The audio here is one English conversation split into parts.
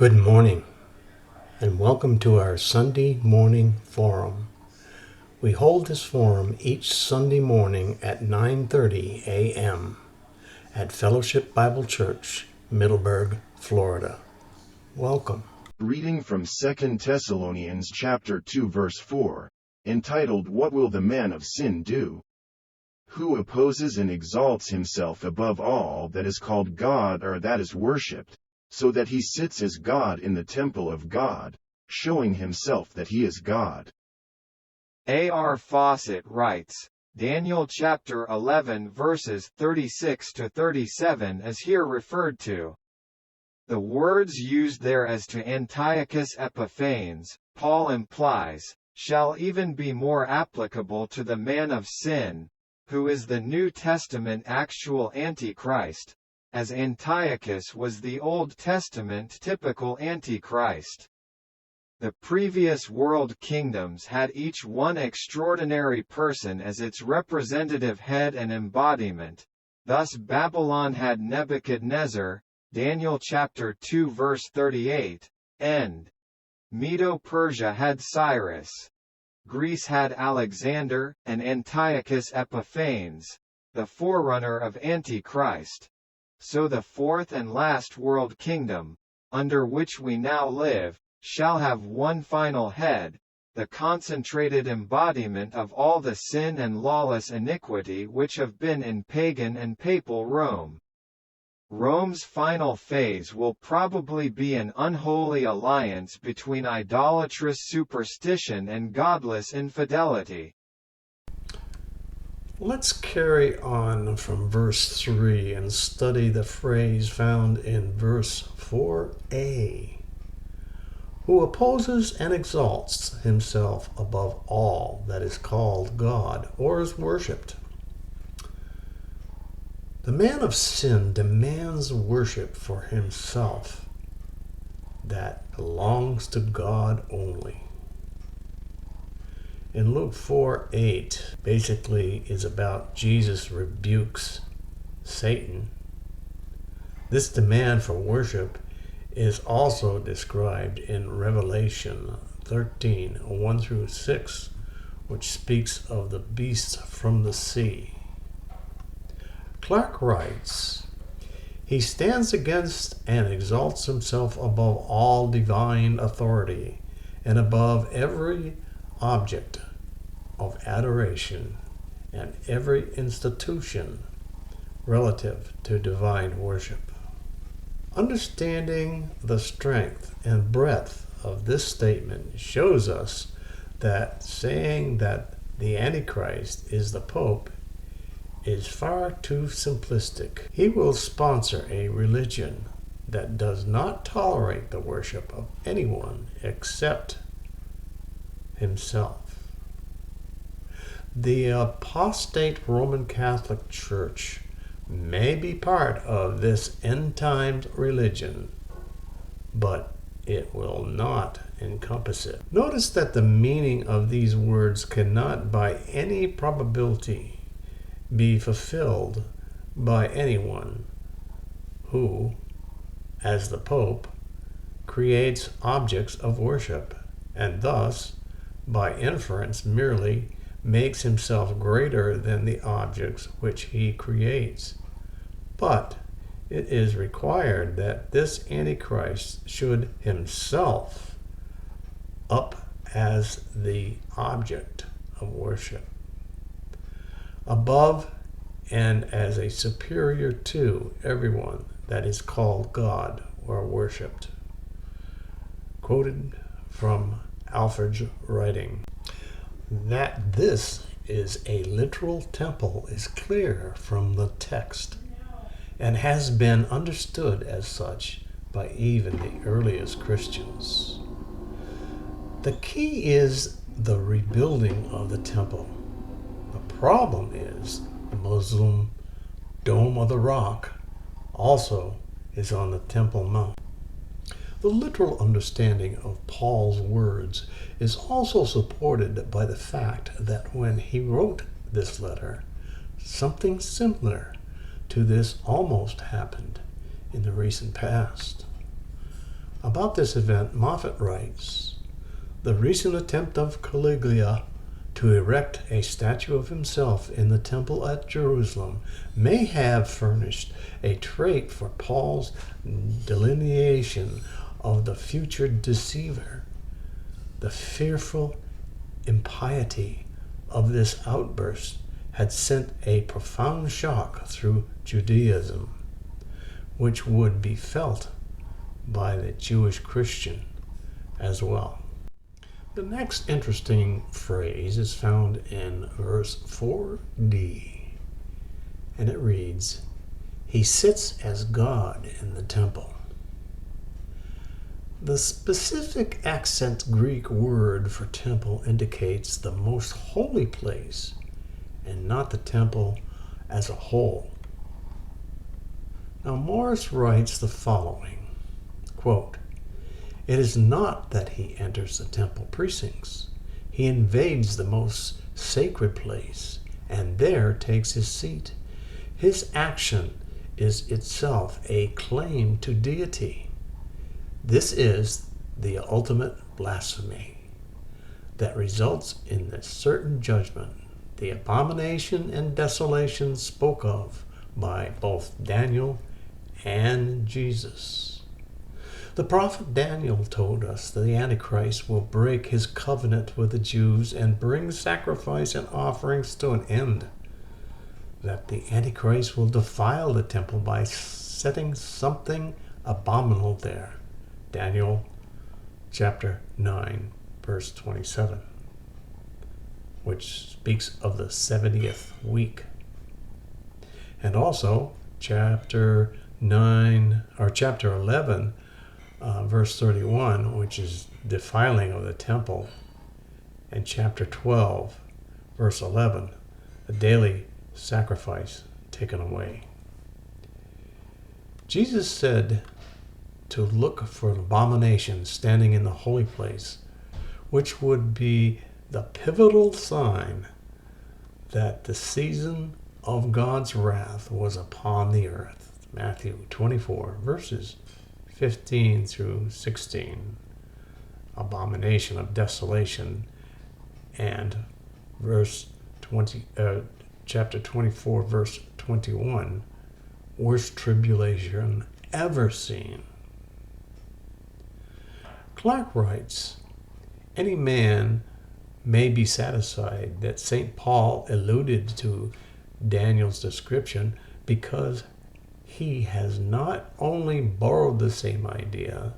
Good morning, and welcome to our Sunday morning forum. We hold this forum each Sunday morning at 9:30 a.m. at Fellowship Bible Church, Middleburg, Florida. Welcome. Reading from 2 Thessalonians chapter 2 verse 4, entitled What Will the Man of Sin Do? Who opposes and exalts himself above all that is called God or that is worshipped, so that he sits as God in the temple of God, showing himself that he is God. A.R. Fawcett writes, Daniel chapter 11 verses 36 to 37 is here referred to. The words used there as to Antiochus Epiphanes, Paul implies, shall even be more applicable to the man of sin, who is the New Testament actual Antichrist, as Antiochus was the Old Testament typical Antichrist. The previous world kingdoms had each one extraordinary person as its representative head and embodiment. Thus Babylon had Nebuchadnezzar, Daniel chapter 2 verse 38, and Medo-Persia had Cyrus. Greece had Alexander, and Antiochus Epiphanes, the forerunner of Antichrist. So the fourth and last world kingdom, under which we now live, shall have one final head, the concentrated embodiment of all the sin and lawless iniquity which have been in pagan and papal Rome. Rome's final phase will probably be an unholy alliance between idolatrous superstition and godless infidelity. Let's carry on from verse 3 and study the phrase found in verse 4a. Who opposes and exalts himself above all that is called God or is worshipped. The man of sin demands worship for himself that belongs to God only. In Luke 4:8, basically is about Jesus rebukes Satan. This demand for worship is also described in Revelation 13:1 through 6, which speaks of the beasts from the sea. Clark writes, he stands against and exalts himself above all divine authority and above every object of adoration and every institution relative to divine worship. Understanding the strength and breadth of this statement shows us that saying that the Antichrist is the Pope is far too simplistic. He will sponsor a religion that does not tolerate the worship of anyone except himself. The apostate Roman Catholic Church may be part of this end-times religion, but it will not encompass it. Notice that the meaning of these words cannot by any probability be fulfilled by anyone who, as the Pope, creates objects of worship, and thus, by inference, merely makes himself greater than the objects which he creates. But it is required that this Antichrist should himself up as the object of worship, above and as a superior to everyone that is called God or worshipped. Quoted from Alfred's writing. That this is a literal temple is clear from the text and has been understood as such by even the earliest Christians. The key is the rebuilding of the temple. The problem is the Muslim Dome of the Rock also is on the Temple Mount. The literal understanding of Paul's words is also supported by the fact that when he wrote this letter, something similar to this almost happened in the recent past. About this event, Moffat writes, "The recent attempt of Caligula to erect a statue of himself in the temple at Jerusalem may have furnished a trait for Paul's delineation of the future deceiver. The fearful impiety of this outburst had sent a profound shock through Judaism, which would be felt by the Jewish Christian as well." The next interesting phrase is found in verse 4d, and it reads, "He sits as God in the temple." The specific accent Greek word for temple indicates the most holy place and not the temple as a whole. Now Morris writes the following, quote, "It is not that he enters the temple precincts. He invades the most sacred place and there takes his seat. His action is itself a claim to deity. This is the ultimate blasphemy that results in the certain judgment, the abomination and desolation spoke of by both Daniel and Jesus. The prophet Daniel told us that the Antichrist will break his covenant with the Jews and bring sacrifice and offerings to an end, that the Antichrist will defile the temple by setting something abominable there. Daniel chapter 9, verse 27, which speaks of the 70th week. And also chapter 11, verse 31, which is defiling of the temple, and chapter 12, verse 11, the daily sacrifice taken away. Jesus said to look for an abomination standing in the holy place, which would be the pivotal sign that the season of God's wrath was upon the earth. Matthew 24, verses 15 through 16, abomination of desolation, and chapter 24, verse 21, worst tribulation ever seen. Clark writes, "Any man may be satisfied that St. Paul alluded to Daniel's description because he has not only borrowed the same idea,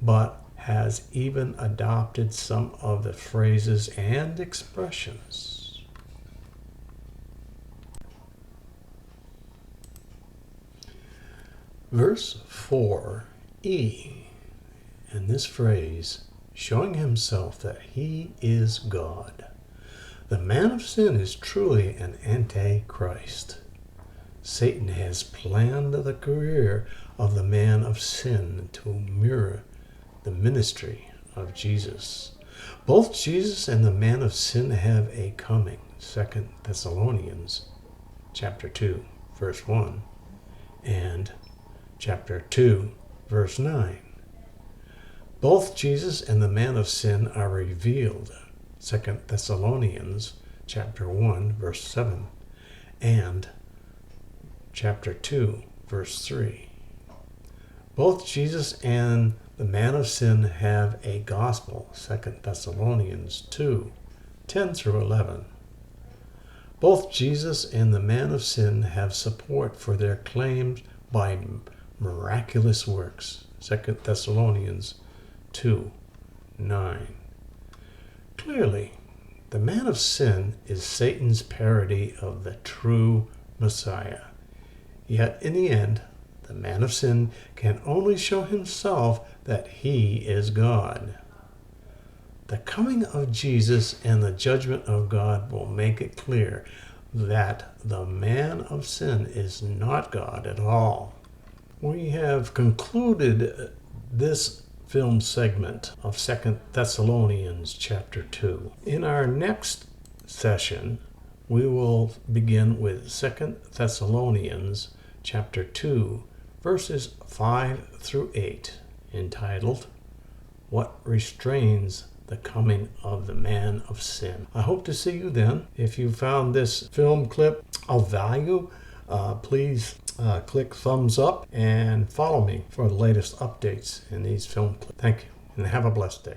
but has even adopted some of the phrases and expressions." Verse 4e, and this phrase, showing himself that he is God. The man of sin is truly an antichrist. Satan has planned the career of the man of sin to mirror the ministry of Jesus. Both Jesus and the man of sin have a coming. 2 Thessalonians chapter 2, verse 1, and chapter 2, verse 9. Both Jesus and the man of sin are revealed. 2 Thessalonians chapter 1, verse 7, and chapter 2, verse 3. Both Jesus and the man of sin have a gospel. 2 Thessalonians 2, 10 through 11. Both Jesus and the man of sin have support for their claims by miraculous works. 2 Thessalonians 2, 9. Clearly, the man of sin is Satan's parody of the true Messiah. Yet in the end, the man of sin can only show himself that he is God. The coming of Jesus and the judgment of God will make it clear that the man of sin is not God at all. We have concluded this film segment of 2 Thessalonians chapter 2. In our next session, we will begin with 2 Thessalonians chapter 2, verses 5 through 8. entitled, What Restrains the Coming of the Man of Sin. I hope to see you then. If you found this film clip of value, please click thumbs up and follow me for the latest updates in these film clips. Thank you, and have a blessed day.